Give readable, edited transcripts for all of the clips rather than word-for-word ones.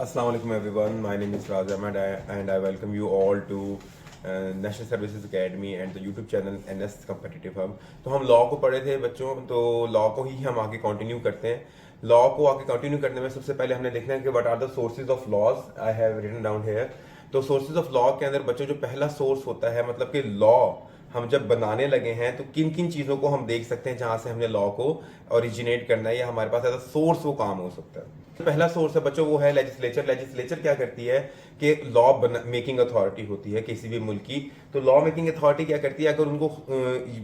Assalamu alaikum everyone. My name is Raj Ahmed and I welcome you all to national services academy and the YouTube channel NS competitive hub. तो हम law को पढ़े थे बच्चों, तो law को ही हम आगे कंटिन्यू करते हैं। लॉ को आगे कंटिन्यू करने में सबसे पहले हमने देखना है कि what are the sources of laws. I have written down here. तो सोर्सेज ऑफ लॉ के अंदर बच्चों जो पहला सोर्स होता है, मतलब कि लॉ हम जब बनाने लगे हैं तो किन किन चीज़ों को हम देख सकते हैं जहां से हमने लॉ को ओरिजिनेट करना है या हमारे पास एज अ सोर्स वो काम हो सकता है। पहला सोर्स है बच्चों वो है लेजिस्लेचर। लेजिस्लेचर क्या करती है कि लॉ मेकिंग अथॉरिटी होती है किसी भी मुल्क की। तो लॉ मेकिंग अथॉरिटी क्या करती है, अगर उनको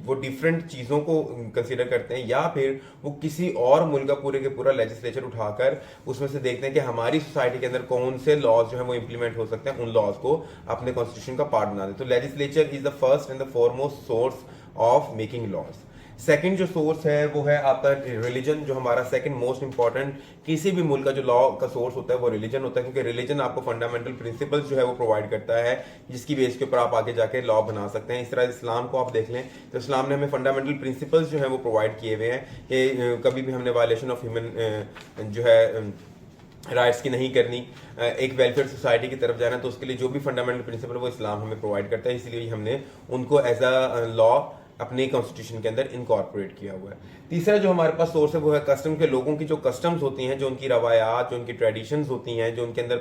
वो डिफरेंट चीज़ों को कंसीडर करते हैं या फिर वो किसी और मुल्क का पूरे के पूरा लेजिस्लेचर उठाकर उसमें से देखते हैं कि हमारी सोसाइटी के अंदर कौन से लॉज जो है वो इंप्लीमेंट हो सकते हैं, उन लॉज को अपने कॉन्स्टिट्यूशन का पार्ट बना दें। तो legislature is the first and the foremost source of making laws. Second जो सोर्स है वो है आपका रिलीजन, जो हमारा सेकंड मोस्ट इंपॉर्टेंट किसी भी मुल्क का जो लॉ का सोर्स होता है वो रिलीजन होता है, क्योंकि रिलीजन आपको फंडामेंटल प्रिंसिपल्स जो है वो प्रोवाइड करता है जिसकी बेस के ऊपर आप आगे जाके लॉ बना सकते हैं। इस तरह इस्लाम को आप देख लें तो इस्लाम ने हमें फंडामेंटल प्रिंसिपल्स जो है वो प्रोवाइड किए हुए हैं कि कभी भी हमने वायलेशन ऑफ ह्यूमन जो है राइट्स की नहीं करनी, एक वेलफेयर सोसाइटी की तरफ जाना, तो उसके लिए जो भी फंडामेंटल प्रिंसिपल वो इस्लाम हमें प्रोवाइड करता है, इसलिए हमने उनको एज अ लॉ अपने कॉन्स्टिट्यूशन के अंदर इनकॉर्पोरेट किया हुआ है। तीसरा जो हमारे पास सोर्स है वो है कस्टम के। लोगों की जो कस्टम्स होती हैं, जो उनकी रवायात, जो उनकी ट्रेडिशंस होती हैं, जो उनके अंदर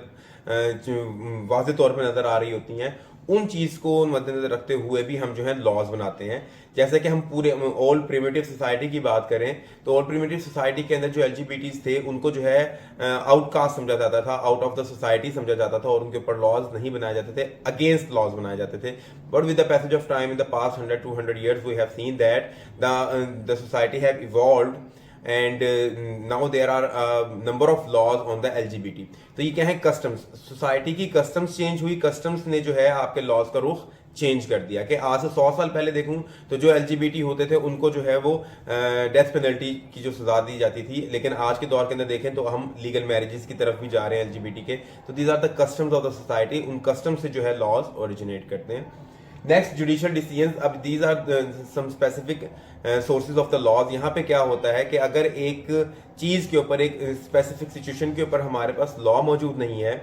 वाज़े तौर पर नज़र आ रही होती हैं, उन चीज़ को मद्देनजर रखते हुए भी हम जो है लॉज बनाते हैं। जैसे कि हम पूरे ओल्ड प्रिमिटिव सोसाइटी की बात करें तो ओल्ड प्रिमिटिव सोसाइटी के अंदर जो LGBTs थे उनको जो है आउटकास्ट समझा जाता था, आउट ऑफ द सोसाइटी समझा जाता था और उनके ऊपर लॉज नहीं बनाए जाते थे, अगेंस्ट लॉज बनाए जाते थे। But with the passage of time in the past 100-200 years we have seen that the society have evolved and now there are number of laws on the LGBT। तो ये क्या है, कस्टम्स। सोसाइटी की customs change हुई, customs ने जो है आपके लॉज का रुख चेंज कर दिया कि आज से 100 साल पहले देखूं तो जो LGBT होते थे उनको जो है वो डेथ पेनल्टी की जो सजा दी जाती थी, लेकिन आज के दौर के अंदर देखें तो हम लीगल मैरिजेस की तरफ भी जा रहे हैं LGBT के। तो these are the customs of the society, उन कस्टम्स से जो है लॉज ओरिजिनेट करते हैं। Next judicial decision. अब these are some specific sources of the laws. यहाँ पे क्या होता है कि अगर एक चीज के ऊपर, एक स्पेसिफिक सिचुएशन के ऊपर हमारे पास लॉ मौजूद नहीं है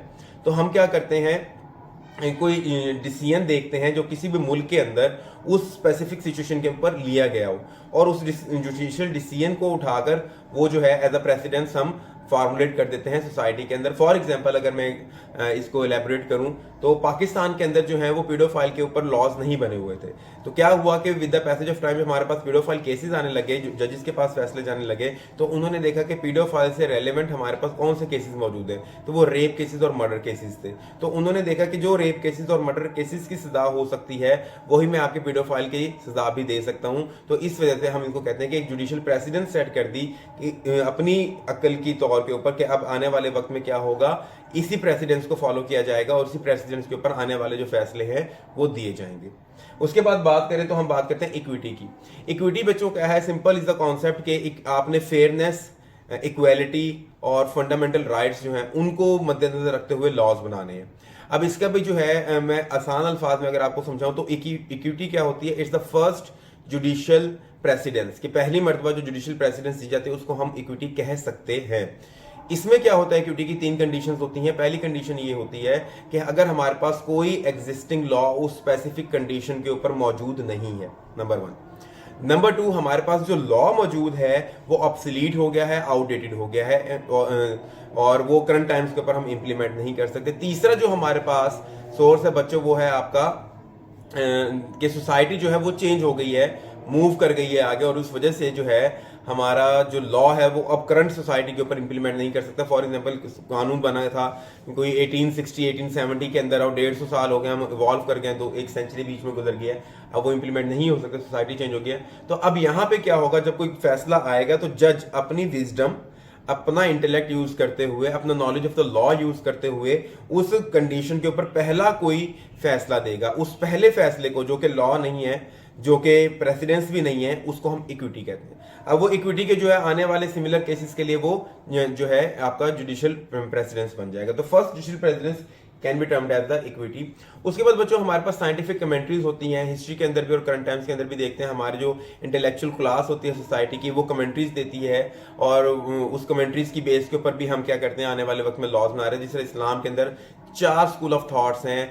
तो हम क्या करते हैं, कोई डिसीजन देखते हैं जो किसी भी मुल्क के अंदर उस स्पेसिफिक सिचुएशन के ऊपर लिया गया हो और उस जुडिशियल डिसीजन को उठाकर वो जो है एज अ प्रेसिडेंस हम फॉर्मुलेट कर देते हैं सोसाइटी के अंदर। फॉर एग्जांपल अगर मैं इसको एलेबोरेट करूं तो पाकिस्तान के अंदर जो है वो पीडोफाइल के ऊपर लॉज नहीं बने हुए थे। तो क्या हुआ कि with the passage of time हमारे पास पीडोफाइल केसेस आने लगे, जजेस के पास फैसले जाने लगे, तो उन्होंने देखा कि पीडोफाइल से रेलेवेंट हमारे पास कौन से केसेस मौजूद हैं, तो वो रेप केसेस और मर्डर केसेस थे। तो उन्होंने देखा कि जो रेप केसेस और मर्डर केसेस की सजा हो सकती है वही मैं आपके पीडोफाइल की सजा भी दे सकता हूं। तो इस वजह से हम इनको कहते हैं कि एक जुडिशियल प्रेसिडेंट सेट कर दी कि अपनी अक्ल की तौर के ऊपर कि अब आने वाले वक्त में क्या होगा, इसी प्रेसिडेंस को फॉलो किया जाएगा और इसी प्रेसिडेंस के ऊपर आने वाले जो फैसले हैं वो दिए जाएंगे। उसके बाद बात करें तो हम बात करते हैं इक्विटी की। इक्विटी बच्चों क्या है, सिंपल इज द कॉन्सेप्ट कि आपने फेयरनेस, इक्वालिटी और फंडामेंटल राइट्स जो हैं उनको मद्देनजर रखते हुए लॉज बनाने हैं। अब इसका भी जो है मैं आसान अल्फाज में अगर आपको समझाऊं तो इक्विटी क्या होती है, it's the first judicial precedence, कि पहली मर्तबा जो जुडिशियल प्रेसिडेंस दी जाती है उसको हम इक्विटी कह सकते हैं। इसमें क्या होता है, इक्विटी की 3 कंडीशंस होती हैं। पहली कंडीशन ये होती है कि अगर हमारे पास कोई एग्जिस्टिंग लॉ उस स्पेसिफिक कंडीशन के ऊपर मौजूद नहीं है, नंबर 1। नंबर 2, हमारे पास जो लॉ मौजूद है वो ऑब्सोलीट हो गया है, आउटडेटेड हो गया है और वो करंट टाइम्स के ऊपर हम इंप्लीमेंट नहीं कर सकते। तीसरा जो हमारे पास सोर्स है बच्चों वो है आपका कि सोसाइटी जो है वो चेंज हो गई है, मूव कर गई है आगे, और उस वजह से जो है हमारा जो लॉ है वो अब करंट सोसाइटी के ऊपर इंप्लीमेंट नहीं कर सकता। फॉर एग्जांपल कानून बना था कोई 1860 1870 के अंदर, और 150 साल हो गए हम इवॉल्व कर गए, तो 1 सेंचुरी बीच में गुजर गया, अब वो इंप्लीमेंट नहीं हो सकता, सोसाइटी चेंज हो गया। तो अब यहाँ पे क्या होगा, जब कोई फैसला आएगा तो जज अपनी विजडम, अपना इंटेलेक्ट यूज करते हुए, अपना knowledge of the law use करते हुए उस कंडीशन के ऊपर पहला कोई फैसला देगा। उस पहले फैसले को, जो कि लॉ नहीं है, जो कि प्रेसिडेंस भी नहीं है, उसको हम इक्विटी कहते हैं। अब वो इक्विटी के जो है आने वाले सिमिलर केसेस के लिए वो जो है आपका जुडिशियल प्रेसिडेंस बन जाएगा। तो first judicial precedents can be termed as the equity. उसके बाद बच्चों हमारे पास साइंटिफिक कमेंट्रीज होती हैं, हिस्ट्री के अंदर भी और करंट टाइम्स के अंदर भी देखते हैं। हमारी जो इंटेलेक्चुअल क्लास होती है सोसाइटी की, वो कमेंट्रीज देती है और उस कमेंट्रीज की बेस के ऊपर भी हम क्या करते हैं, आने वाले वक्त में लॉज बना रहे हैं। जिस तरह इस्लाम के अंदर 4 स्कूल ऑफ थॉट्स हैं,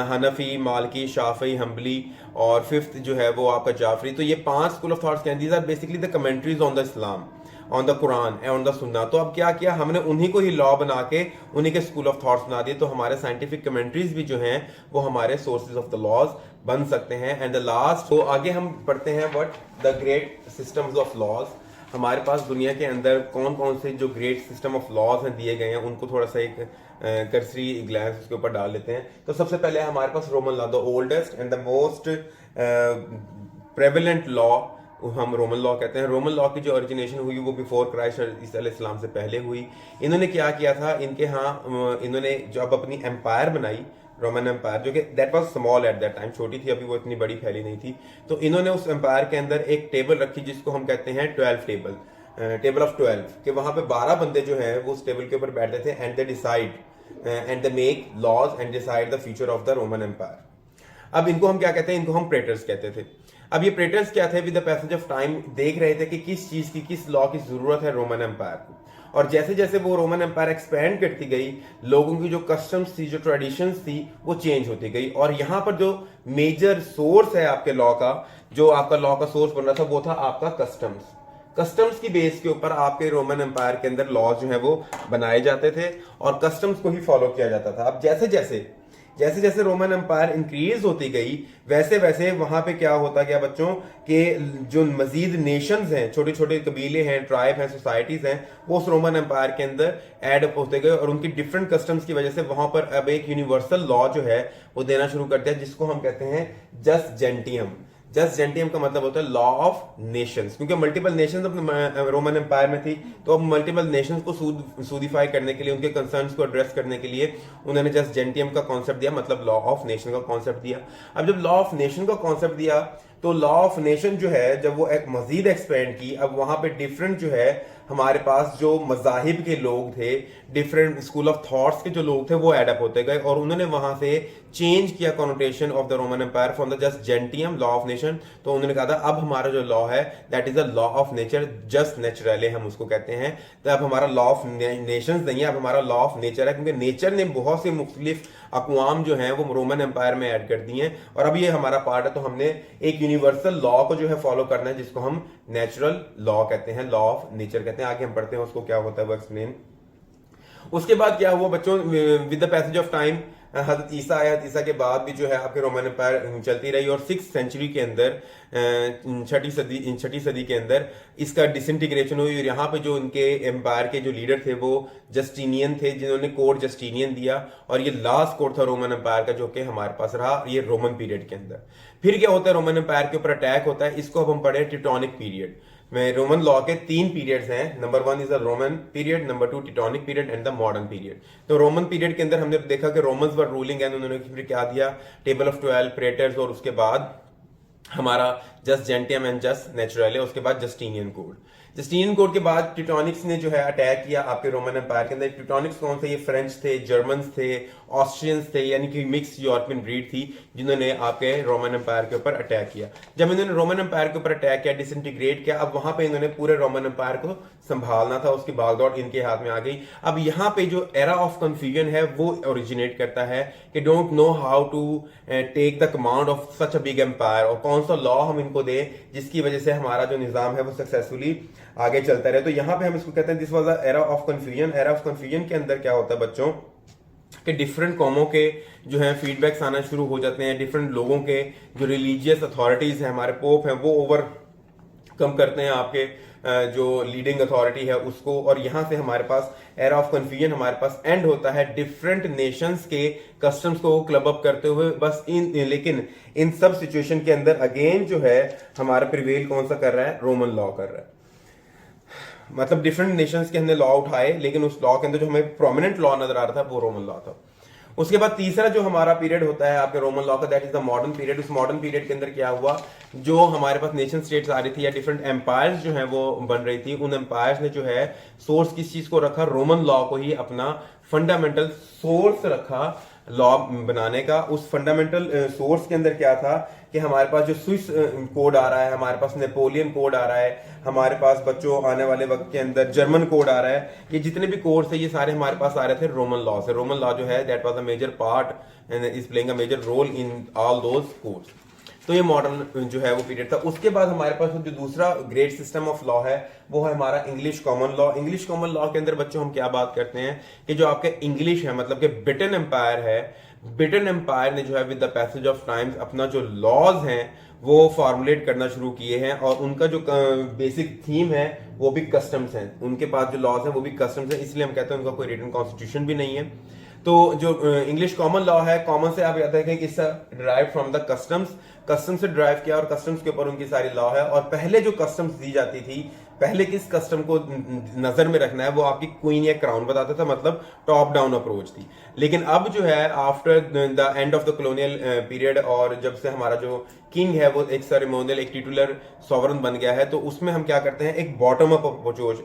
हनफी, मालकी, शाफी, हम्बली और फिफ्थ जो है वो आपका जाफरी। तो ये 5 स्कूल ऑफ थॉट्स हैं, these are basically the commentaries on the Islam, on the Quran and on the Sunna. तो अब क्या किया हमने, उन्हीं को ही लॉ बना के उन्हीं के स्कूल ऑफ थॉट्स बना दिए। तो हमारे साइंटिफिक कमेंट्रीज भी जो हैं वो हमारे सोर्सेज ऑफ द लॉज बन सकते हैं। एंड द लास्ट, तो आगे हम पढ़ते हैं what the great systems of laws. हमारे पास दुनिया के अंदर कौन कौन से जो ग्रेट सिस्टम ऑफ लॉज हैं दिए गए हैं, उनको थोड़ा सा एक कर्सरी ग्लैंस उसके ऊपर डाल लेते हैं। तो सबसे पहले हमारे पास Roman law, the oldest and the most prevalent law हम रोमन लॉ कहते हैं। रोमन लॉ की जो ओरिजिनेशन हुई वो बिफोर क्राइस्ट इस्लाम से पहले हुई। इन्होंने क्या किया था, इनके यहाँ इन्होंने जब अपनी एम्पायर बनाई, रोमन एम्पायर, जो कि that was small at that time, छोटी थी, अभी वो इतनी बड़ी फैली नहीं थी। तो इन्होंने उस एम्पायर के अंदर एक टेबल रखी जिसको हम कहते हैं 12 टेबल, टेबल ऑफ 12, कि वहां पे 12 बंदे जो हैं वो उस टेबल के ऊपर बैठते थे and they decide and they make laws and decide the future of the Roman empire. अब इनको हम क्या कहते हैं, इनको हम प्रेटर्स कहते थे। अब ये प्रेटर्स क्या थे, with the passage of time देख रहे थे कि किस चीज की, किस लॉ की जरूरत है रोमन एम्पायर को। और जैसे जैसे वो रोमन एम्पायर एक्सपेंड करती गई, लोगों की जो कस्टम्स थी, जो ट्रेडिशंस थी, वो चेंज होती गई। और यहाँ पर जो मेजर सोर्स है आपके लॉ का, जो आपका लॉ का सोर्स बन रहा था, वो था आपका कस्टम्स। कस्टम्स की बेस के ऊपर आपके रोमन एम्पायर के अंदर लॉज जो है वो बनाए जाते थे और कस्टम्स को ही फॉलो किया जाता था। अब जैसे जैसे रोमन एम्पायर इंक्रीज होती गई, वैसे वैसे वहां पे क्या होता गया बच्चों, कि जो मजीद नेशंस हैं, छोटे छोटे कबीले हैं, ट्राइब हैं, सोसाइटीज हैं, वो उस रोमन एम्पायर के अंदर ऐड होते गए और उनकी डिफरेंट कस्टम्स की वजह से वहां पर अब एक यूनिवर्सल लॉ जो है वो देना शुरू कर दिया, जिसको हम कहते हैं जस जेंटियम। जस्ट जेंटियम का मतलब होता है लॉ ऑफ नेशंस, क्योंकि मल्टीपल नेशंस अपने रोमन एम्पायर में थी। तो अब मल्टीपल नेशंस को सूदिफाई करने के लिए, उनके कंसर्न्स को एड्रेस करने के लिए उन्होंने जस्ट जेंटियम का कॉन्सेप्ट दिया, मतलब लॉ ऑफ नेशन का कॉन्सेप्ट दिया। अब जब लॉ ऑफ नेशन का कॉन्सेप्ट दिया, तो लॉ ऑफ नेशन जो है जब वो एक मजीद एक्सपेंड की, अब वहां पे डिफरेंट जो है हमारे पास जो मजाहिब के लोग थे, डिफरेंट स्कूल ऑफ थॉट्स के जो लोग थे, वो एडअप होते गए और उन्होंने वहां से चेंज किया connotation of the Roman empire from the jus gentium law of nation. तो उन्होंने कहा था अब हमारा जो लॉ है that is the law of nature, jus naturale हम उसको कहते हैं। तो अब हमारा लॉ ऑफ नेशंस नहीं है, अब हमारा लॉ ऑफ नेचर है, क्योंकि नेचर ने बहुत से मुख्तलिफ अक़वाम जो हैं वो रोमन एम्पायर में ऐड कर दी हैं और अब ये हमारा पार्ट है। तो हमने एक यूनिवर्सल लॉ को जो है फॉलो करना है, जिसको हम नेचुरल लॉ कहते हैं, लॉ ऑफ नेचर कहते हैं। आगे हम पढ़ते हैं उसको क्या होता है वो एक्सप्लेन। उसके बाद क्या हुआ बच्चों, with the passage of time हजरत ईसा आया, ईसा के बाद भी जो है आपके रोमन एम्पायर चलती रही और 6th सेंचुरी के अंदर, छठी सदी के अंदर इसका डिसइंटीग्रेशन हुई। और यहाँ पे जो उनके एम्पायर के जो लीडर थे वो जस्टिनियन थे, जिन्होंने कोड जस्टिनियन दिया और ये लास्ट कोड था रोमन एम्पायर का, जो कि हमारे पास रहा ये रोमन पीरियड के अंदर। फिर क्या होता है, रोमन एम्पायर के ऊपर अटैक होता है, इसको अब हम पढ़े टिटॉनिक पीरियड में। रोमन लॉ के 3 पीरियड्स हैं, number 1 is the Roman period, number 2 Teutonic period and the modern period. तो रोमन पीरियड के अंदर हमने देखा कि रोमन्स वर रूलिंग एंड उन्होंने फिर क्या दिया, टेबल ऑफ 12 प्रेटर्स, और उसके बाद हमारा जस्ट जेंटियम एंड जस्ट नेचुरली, उसके बाद जस्टिनियन कोड। जस्टिनियन कोड के बाद टिटॉनिक्स ने जो है अटैक किया आपके रोमन एम्पायर के अंदर। टिटॉनिक्स कौन थे, ये फ्रेंच थे, जर्मन्स थे, ऑस्ट्रियंस थे, यानी कि मिक्स यूरोपियन ब्रीड थी, जिन्होंने आपके रोमन एम्पायर के ऊपर अटैक किया। जब इन्होंने रोमन एम्पायर के ऊपर अटैक किया, डिसइंटीग्रेट किया, अब वहां पे इन्होंने पूरे रोमन एम्पायर को संभालना था, उसकी बागडोर इनके हाथ में आ गई। अब यहाँ पे जो एरा ऑफ कंफ्यूजन है वो ओरिजिनेट करता है कि don't know how to take the command of such a big empire, और कौन सा लॉ हम इनको दे जिसकी वजह से हमारा जो निजाम है वो सक्सेसफुली आगे चलता रहे। तो यहाँ पे हम इसको कहते हैं this was the era of confusion. Era of confusion के अंदर क्या होता है बच्चों, कि डिफरेंट कॉमों के जो है फीडबैक्स आना शुरू हो जाते हैं, डिफरेंट लोगों के जो रिलीजियस अथॉरिटीज हैं, हमारे पोप हैं, वो ओवर कम करते हैं आपके जो लीडिंग अथॉरिटी है उसको, और यहां से हमारे पास एरा ऑफ कंफ्यूजन हमारे पास एंड होता है डिफरेंट नेशंस के कस्टम्स को क्लब अप करते हुए। बस लेकिन इन सब सिचुएशन के अंदर अगेन जो है हमारा प्रिवेल कौन सा कर रहा है, रोमन लॉ कर रहा है। मतलब डिफरेंट नेशंस के हमने लॉ उठाए, लेकिन उस लॉ के अंदर जो हमें प्रोमिनेंट लॉ नजर आ रहा था वो रोमन लॉ था। उसके बाद तीसरा जो हमारा पीरियड होता है आपके रोमन लॉ का, that is the modern period. उस मॉडर्न पीरियड के अंदर क्या हुआ, जो हमारे पास नेशन स्टेट्स आ रही थी या डिफरेंट एम्पायर्स जो है वो बन रही थी, उन एम्पायर्स ने जो है सोर्स किस चीज को रखा, रोमन लॉ को ही अपना फंडामेंटल सोर्स रखा लॉ बनाने का, उस फंडामेंटल सोर्स के अंदर क्या था कि हमारे पास जो स्विस कोड आ रहा है, हमारे पास नेपोलियन कोड आ रहा है, हमारे पास बच्चों आने वाले वक्त के अंदर जर्मन कोड आ रहा है, ये जितने भी कोड्स है ये सारे हमारे पास आ रहे थे रोमन लॉ से। रोमन लॉ जो है that was a major part and is playing a major role in all those codes. तो ये मॉडर्न जो है वो पीरियड था। उसके बाद हमारे पास जो दूसरा ग्रेट सिस्टम ऑफ लॉ है वो है हमारा English common law. English common law के अंदर बच्चों हम क्या बात करते हैं कि जो आपके इंग्लिश है, मतलब कि ब्रिटेन एम्पायर है, ब्रिटेन एम्पायर ने जो है with the passage of times अपना जो लॉज हैं वो फॉर्मुलेट करना शुरू किए हैं, और उनका जो बेसिक थीम है वो भी कस्टम्स हैं। उनके पास जो लॉज है वो भी कस्टम्स है, इसलिए हम कहते हैं उनका कोई रिटन कॉन्स्टिट्यूशन भी नहीं है। तो जो इंग्लिश कॉमन लॉ है, कॉमन से आप याद रखें कि इससे derive from the customs, custom से डिराइव किया और कस्टम्स के ऊपर उनकी सारी लॉ है। और पहले जो कस्टम्स दी जाती थी, पहले किस कस्टम को नजर में रखना है वो आपकी क्वीन या क्राउन बताता था, मतलब टॉप डाउन अप्रोच थी। लेकिन अब जो है after the end of the colonial period, और जब से हमारा जो किंग है वो एक सेरेमोनियल, एक टिटुलर सॉवरन बन गया है, तो उसमें हम क्या करते हैं, एक बॉटम अप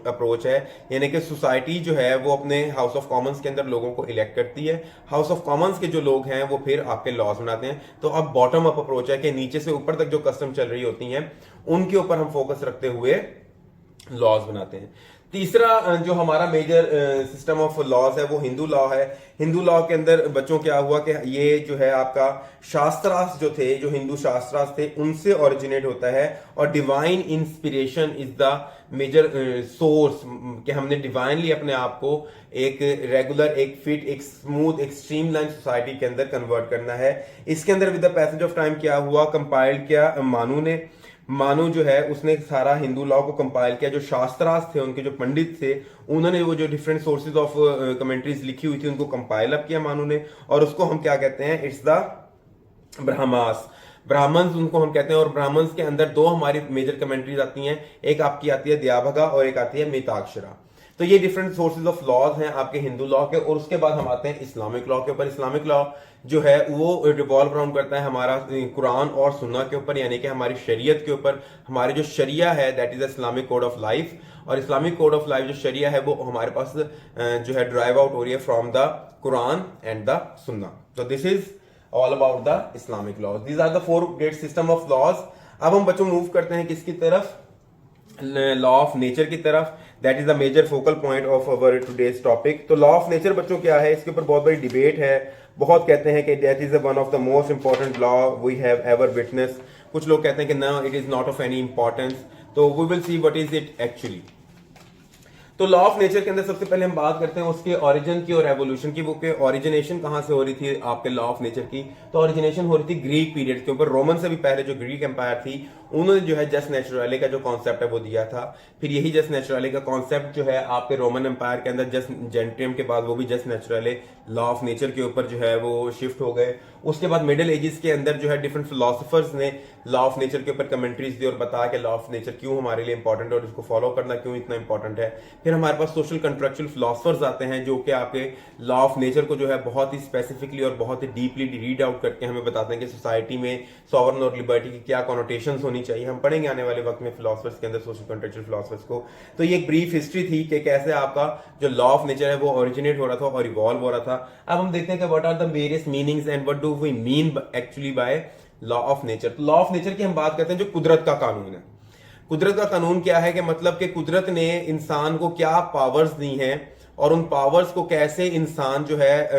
अप्रोच है, यानी कि सोसाइटी जो है वो अपने हाउस ऑफ कॉमन्स के अंदर लोगों को इलेक्ट करती है, हाउस ऑफ कॉमन्स के जो लोग हैं वो फिर आपके लॉज बनाते हैं। तो अब बॉटम अप अप्रोच है कि नीचे से ऊपर तक जो कस्टम चल रही होती हैं उनके ऊपर हम फोकस रखते हुए लॉज बनाते हैं। तीसरा जो हमारा मेजर सिस्टम ऑफ लॉज है वो हिंदू लॉ है। हिंदू लॉ के अंदर बच्चों क्या हुआ कि ये जो है आपका शास्त्रास जो थे, जो हिंदू शास्त्रास थे, उनसे ओरिजिनेट होता है, और divine inspiration is the major source, कि हमने डिवाइनली अपने आप को एक रेगुलर, एक फिट, एक स्मूथ, एक स्ट्रीमलाइन सोसाइटी के अंदर कन्वर्ट करना है। इसके अंदर with the passage of time क्या हुआ, कंपाइल किया मानू ने। मानू जो है उसने सारा हिंदू लॉ को कंपाइल किया। जो शास्त्रास थे, उनके जो पंडित थे, उन्होंने वो जो डिफरेंट सोर्सेज ऑफ कमेंट्रीज लिखी हुई थी उनको कंपाइल अप किया मानू ने, और उसको हम क्या कहते हैं, इट्स द ब्राह्मास, ब्राह्मण्स उनको हम कहते हैं। और ब्राह्मण्स के अंदर दो हमारी मेजर कमेंट्रीज आती हैं, एक आपकी आती है दयाभगा और एक आती है मिताक्षरा। तो ये डिफरेंट सोर्सेज ऑफ लॉज हैं आपके हिंदू लॉ के। और उसके बाद हम आते हैं इस्लामिक लॉ के ऊपर। इस्लामिक लॉ जो है वो रिवॉल्व अराउंड करता है हमारा कुरान और सुन्ना के ऊपर, यानी कि हमारी शरीयत के ऊपर। हमारी जो शरिया है that is Islamic code of life, और इस्लामिक कोड ऑफ लाइफ जो शरिया है वो हमारे पास जो है ड्राइव आउट हो रही है from the Quran and the Sunna. तो this is all about the Islamic laws. These are the 4 great system of laws. अब हम बच्चों मूव करते हैं किसकी तरफ, लॉ ऑफ नेचर की तरफ। That is the major focal point of our today's topic. तो लॉ ऑफ नेचर बच्चों क्या है, इसके ऊपर बहुत बड़ी डिबेट है। बहुत कहते हैं कि that is one of the most important law we have ever witness. कुछ लोग कहते हैं कि no, it is not of any importance. तो we will see what is it actually. तो लॉ ऑफ नेचर के अंदर सबसे पहले हम बात करते हैं उसके ओरिजिन की और एवोल्यूशन की। वो के ओरिजिनेशन कहां से हो रही थी आपके लॉ ऑफ नेचर की, तो ओरिजिनेशन हो रही थी ग्रीक पीरियड के ऊपर। रोमन से भी पहले जो ग्रीक एम्पायर थी उन्होंने जो है जस्ट नेचुरली का जो कॉन्सेप्ट है वो दिया था। फिर यही जस्ट नेचुरली का कॉन्सेप्ट जो है आपके रोमन एम्पायर के अंदर जस्ट जेंट्रियम के बाद वो भी just naturally law of nature के ऊपर जो है वो शिफ्ट हो गए। उसके बाद मिडिल एजेस के अंदर जो है डिफरेंट फिलोसफर्स ने लॉ ऑफ नेचर के ऊपर कमेंट्रीज दी और बताया कि लॉ ऑफ नेचर क्यों हमारे लिए इंपॉर्टेंट है और इसको फॉलो करना क्यों इतना इंपॉर्टेंट है। फिर हमारे पास सोशल कंट्रेक्चुअल फिलोसफर्स आते हैं जो कि आपके लॉ ऑफ नेचर को जो है बहुत ही स्पेसिफिकली और बहुत ही डीपली रीड आउट करके हमें बताते हैं कि सोसाइटी में सॉवरन और लिबर्टी की क्या कॉनोटेशंस होनी चाहिए। हम पढ़ेंगे आने वाले वक्त में फिलोसफर्स के अंदर सोशल कंट्रेक्चुअल फिलोसफर्स को। तो ये एक ब्रीफ हिस्ट्री थी कि कैसे आपका जो लॉ ऑफ नेचर है वो ओरिजिनेट हो रहा था और इवॉल्व हो रहा था। अब हम देखते हैं कि what are the various meanings and what do we mean actually by law of nature. तो लॉ ऑफ नेचर की हम बात करते हैं जो कुदरत का कानून है। कुदरत का कानून क्या है कि मतलब कि कुदरत ने इंसान को क्या पावर्स दी हैं और उन पावर्स को कैसे इंसान जो है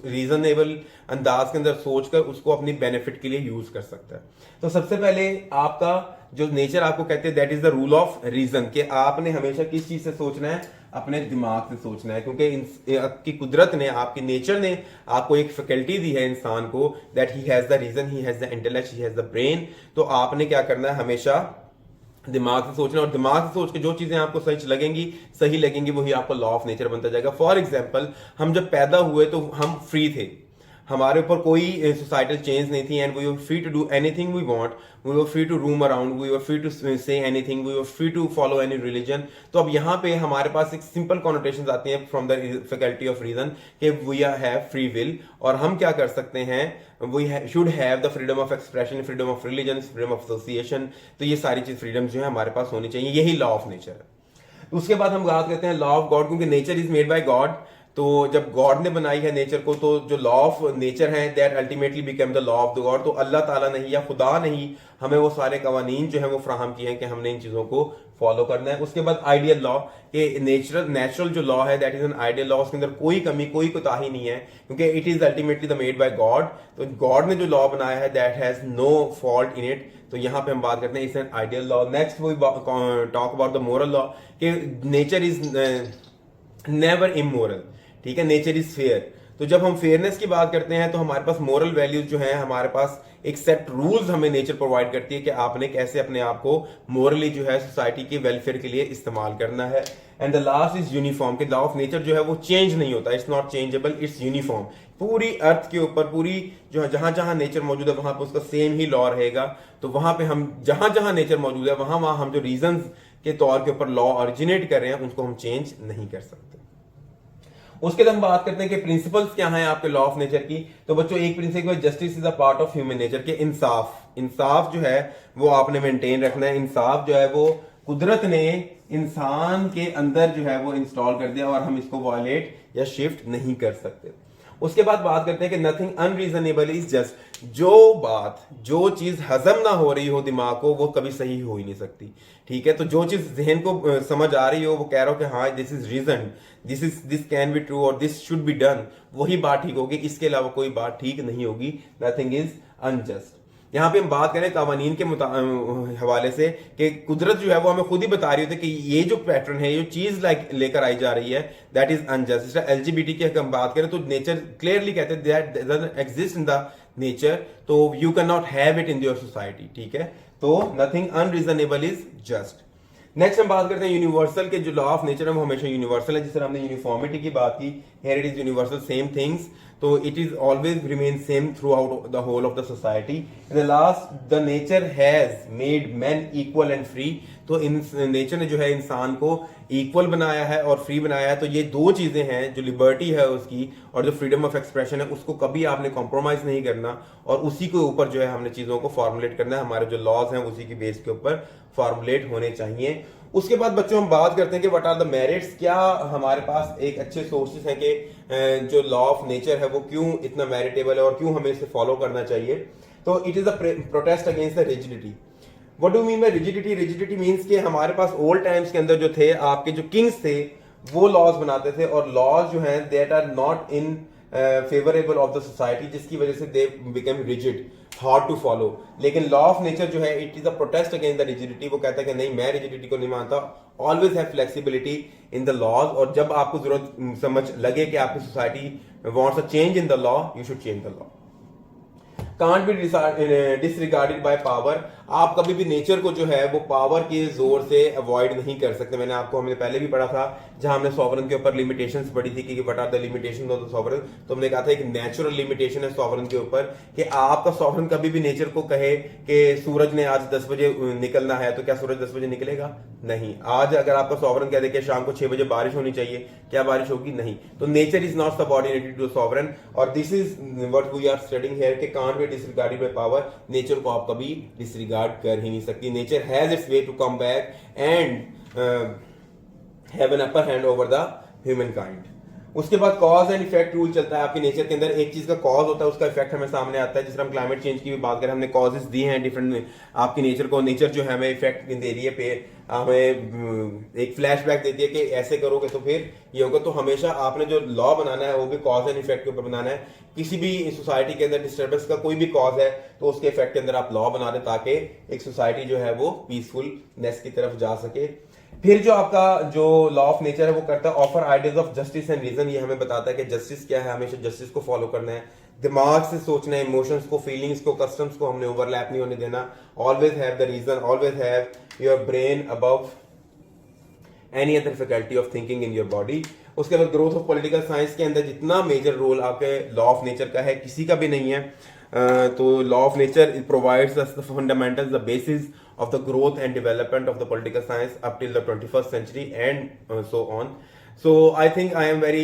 रीजनेबल अंदाज के अंदर सोचकर उसको अपनी बेनिफिट के लिए यूज कर सकता है। तो सबसे पहले आपका जो नेचर आपको कहते हैं that is the rule of reason, कि आपने हमेशा किस चीज से सोचना है, अपने दिमाग से सोचना है। क्योंकि आपकी कुदरत ने, आपकी नेचर ने आपको एक फैकल्टी दी है इंसान को, that he has the reason, he has the intellect, he has the brain. तो आपने क्या करना है, हमेशा दिमाग से सोचना, और दिमाग से सोच के जो चीजें आपको सही लगेंगी वही आपको लॉ ऑफ नेचर बनता जाएगा। फॉर एग्जाम्पल, हम जब पैदा हुए तो हम फ्री थे, हमारे ऊपर कोई सोसाइटल चेंज नहीं थी, and we were free to do anything we want, we were free to roam around, we were free to say anything, we were free to follow any religion. तो अब यहाँ पे हमारे पास एक सिंपल कॉनोटेशंस आती हैं from the faculty of reason कि we have free will, और हम क्या कर सकते हैं, we should have the freedom of expression, freedom of religion, freedom of association. तो ये सारी चीज फ्रीडम जो है हमारे पास होनी चाहिए, यही लॉ ऑफ नेचर है। उसके बाद हम बात करते हैं लॉ ऑफ गॉड, क्योंकि nature is made by God. तो जब गॉड ने बनाई है नेचर को, तो जो लॉ ऑफ नेचर है that ultimately become the law of the God. तो अल्लाह ताला ने ही या खुदा ने ही हमें वो सारे कवानीन जो है वो फ्राहम किए हैं कि हमने इन चीज़ों को फॉलो करना है। उसके बाद आइडियल लॉ, कि नेचुरल जो लॉ है that is an ideal law, उसके अंदर कोई कमी कोई कोताही नहीं है, क्योंकि it is ultimately the made by God. तो गॉड ने जो लॉ बनाया है that has no fault in it. तो यहाँ पे हम बात करते हैं it's an ideal law. Next we talk about the moral law, कि नेचर इज नेवर इमोरल, ठीक है, नेचर इज फेयर। तो जब हम फेयरनेस की बात करते हैं तो हमारे पास मोरल वैल्यूज जो है, हमारे पास एक सेट रूल्स हमें नेचर प्रोवाइड करती है कि आपने कैसे अपने आप को मोरली जो है सोसाइटी के वेलफेयर के लिए इस्तेमाल करना है। And the last is uniform, कि लॉ ऑफ नेचर जो है वो चेंज नहीं होता, it's not changeable, it's uniform. पूरी अर्थ के ऊपर, पूरी जो जहां जहां नेचर मौजूद है वहां पे उसका सेम ही लॉ रहेगा। तो वहां पे हम जहां जहां नेचर मौजूद है वहां वहां हम जो रीजन के तौर के ऊपर लॉ ओरिजिनेट कर रहे हैं उनको हम चेंज नहीं कर सकते। उसके बाद हम बात करते हैं कि प्रिंसिपल्स क्या हैं आपके लॉ ऑफ नेचर की। तो बच्चों एक principle, justice is a part of human nature, के इंसाफ जो है वो आपने मेंटेन रखना है। इंसाफ जो है वो कुदरत ने इंसान के अंदर जो है वो इंस्टॉल कर दिया और हम इसको वायलेट या शिफ्ट नहीं कर सकते। उसके बाद बात करते हैं कि नथिंग अनरीजनेबल इज जस्ट, जो चीज हजम ना हो रही हो दिमाग को वो कभी सही हो ही नहीं सकती, ठीक है। तो जो चीज जहन को समझ आ रही हो, वो कह रहा हो कि हाँ this is reason, this can be true और दिस शुड बी डन, वही बात ठीक होगी, इसके अलावा कोई बात ठीक नहीं होगी। Nothing is unjust. यहाँ पे हम बात करें कवानीन के हवाले से, कि कुदरत जो है वो हमें खुद ही बता रही होती है कि ये जो पैटर्न है, ये जो चीज लेकर आई जा रही है दैट इज अनजस्ट। एलजीबीटी की हम बात करें तो नेचर क्लियरली कहते हैं that doesn't exist in the nature, तो you can not have it in your society, ठीक है। तो nothing unreasonable is just. Next हम बात करते हैं यूनिवर्सल के, जो लॉ ऑफ नेचर है वो हमेशा यूनिवर्सल है। जिस तरह हमने यूनिफॉर्मिटी की बात की, here it is universal, same things, तो it is always remain same throughout the whole of the society. In the last, the nature has made man equal and free, तो in nature ने जो है इंसान को equal बनाया है और फ्री बनाया है। तो ये दो चीजें हैं, जो लिबर्टी है उसकी और जो फ्रीडम ऑफ एक्सप्रेशन है, उसको कभी आपने कॉम्प्रोमाइज नहीं करना और उसी के ऊपर जो है हमने चीजों को फॉर्मुलेट करना है। हमारे जो लॉज हैं उसी की बेस के ऊपर फॉर्मुलेट होने चाहिए। उसके बाद बच्चों हम बात करते हैं कि व्हाट आर द मेरिट्स, क्या हमारे पास एक अच्छे सोर्सेज हैं कि जो लॉ ऑफ नेचर है वो क्यों इतना मेरिटेबल है और क्यों हमें इसे फॉलो करना चाहिए। तो it is a protest against the rigidity. What do mean by rigidity? Rigidity means कि हमारे पास ओल्ड टाइम्स के अंदर जो थे, आपके जो किंग्स थे वो लॉज बनाते थे और लॉज जो हैं that are not in favourable of the society, जिसकी वजह से they become rigid, hard to follow. लेकिन लॉ ऑफ नेचर जो है it is a protest against the rigidity. वो कहता है कि नहीं, मैं रिजिडिटी को नहीं मानता, always have flexibility in the laws, और जब आपको जरूरत समझ लगे कि आपकी society wants a change in the law, you should change the law. Can't be disregarded by power. आप कभी भी नेचर को जो है वो पावर के जोर से अवॉइड नहीं कर सकते। हमने पहले भी पढ़ा था जहां हमने सॉवरन के ऊपर लिमिटेशंस पढ़ी थी कि what are the limitations of the sovereign. तो हमने कहा था एक नेचुरल लिमिटेशन है सॉवरन के ऊपर, कि आपका सॉवरन कभी भी नेचर को कहे कि सूरज ने आज 10 बजे निकलना है, तो क्या सूरज 10 बजे निकलेगा? नहीं। आज अगर आपका सॉवरन कह दे कि शाम को 6 बजे बारिश होनी चाहिए, क्या बारिश होगी? नहीं। तो nature is not subordinated to sovereign, और this is what we are studying here कि can't be disregarded by power. Nature को आप कभी डिसरिगार्ड कर ही नहीं सकती। Nature has its way to come back and have an upper hand over the human kind. उसके बाद कॉज एंड इफेक्ट रूल चलता है आपके नेचर के अंदर। एक चीज का कॉज होता है, उसका इफेक्ट हमें सामने आता है। जिस तरह हम क्लाइमेट चेंज की भी बात करें, हमने कॉजेस दिए हैं डिफरेंट आपकी नेचर को। नेचर जो है हमें इफेक्ट दे रही है पे, हमें एक फ्लैशबैक देती है कि ऐसे करोगे तो फिर ये होगा। तो हमेशा आपने जो लॉ बनाना है वो भी कॉज एंड इफेक्ट के ऊपर बनाना है। किसी भी सोसाइटी के अंदर डिस्टर्बेंस का कोई भी कॉज है तो उसके इफेक्ट के अंदर आप लॉ बना दें, ताकि एक सोसाइटी जो है वो पीसफुलनेस की तरफ जा सके। फिर जो आपका जो लॉ ऑफ नेचर है वो करता है offer ideas of justice and reason. ये हमें बताता है कि जस्टिस क्या है, हमेशा जस्टिस को फॉलो करना है, दिमाग से सोचना है, इमोशंस को, फीलिंग्स को, कस्टम्स को हमने ओवरलैप नहीं होने देना। Always have the reason, always have your brain above any other faculty of thinking in your body. उसके बाद ग्रोथ ऑफ पॉलिटिकल साइंस के अंदर जितना मेजर रोल आपके लॉ ऑफ नेचर का है, किसी का भी नहीं है। तो law of nature provides the fundamentals, the basis of the growth and development of the political science up till the 21st century and so on. So I think I am very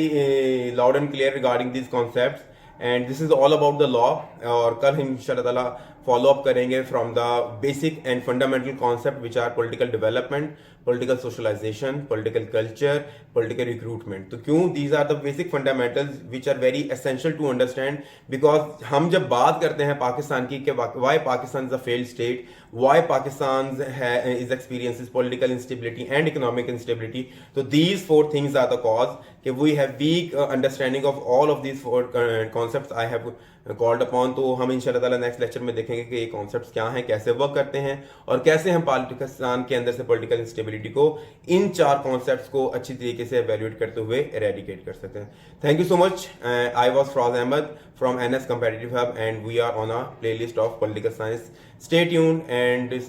loud and clear regarding these concepts and this is all about the law। और कल इंशाल्लाह ताला follow up करेंगे from the basic and fundamental concept which are political development, political socialization, political culture, political recruitment. तो क्यों these are the basic fundamentals which are very essential to understand, because हम जब बात करते हैं पाकिस्तान की why Pakistan is a failed state, why Pakistan is experiences political instability and economic instability, तो these four things are the cause कि we have week understanding of all of these four concepts I have called upon. तो हम इंशाल्लाह next lecture में देखेंगे कि ये concepts क्या हैं, कैसे वर्क करते हैं और कैसे हम पाकिस्तान के अंदर से पॉलिटिकल इंस्टेबिलिटी को इन 4 कॉन्सेप्ट्स को अच्छी तरीके से एवेल्युएट करते हुए एरेडिकेट कर सकते हैं। Thank you so much. I was Faraz Ahmad from NS Competitive Hub and we are on a playlist of political science. Stay tuned and